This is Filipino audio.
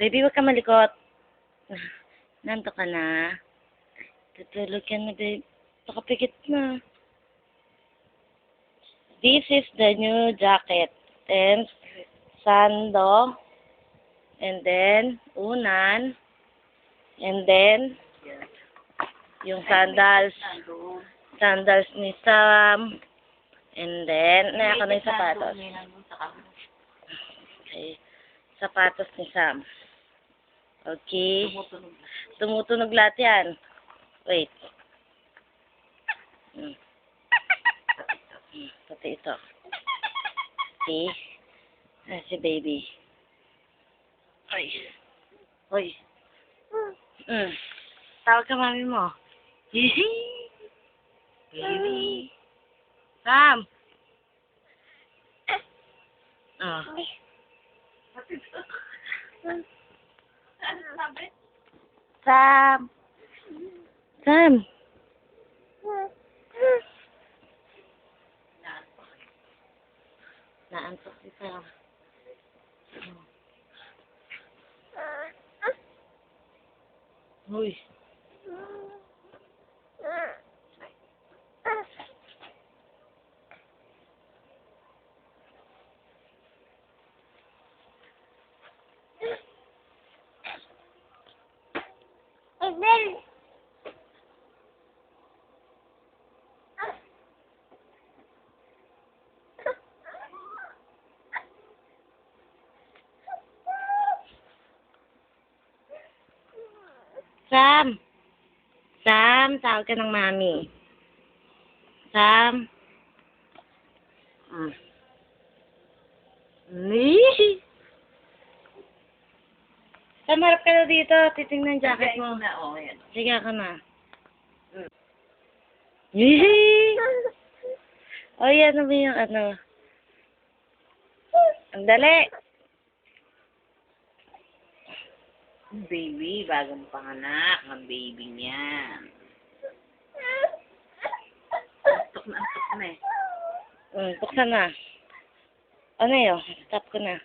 Baby, huwag ka malikot. Nanto ka na. Tutulog ka na, babe. Nakapikit na. This is the new jacket. And sando. And then, unan. And then, yung sandals. Sandals ni Sam. And then, ako na yung sapatos. Okay. Sapatos ni Sam. Okay. Tumutunog lahat yan. Wait. Pati ito. Okay. Si baby. Oy. Oy. Tawag ka mami mo. Hihi. Baby. Sam. Oh. Sam. Sam. Naantok si Sam. Uy. Sam. Sam, tawag ka ng mami. Sam. Sam, harap ka na dito. Titingnan yung jacket mo. Sige ka na. O, yan na ba yung ano? Ang dali. Baby, bagong panganak ng baby niyan. Antok na eh. Buksan na. Ano yun? Stop ko na.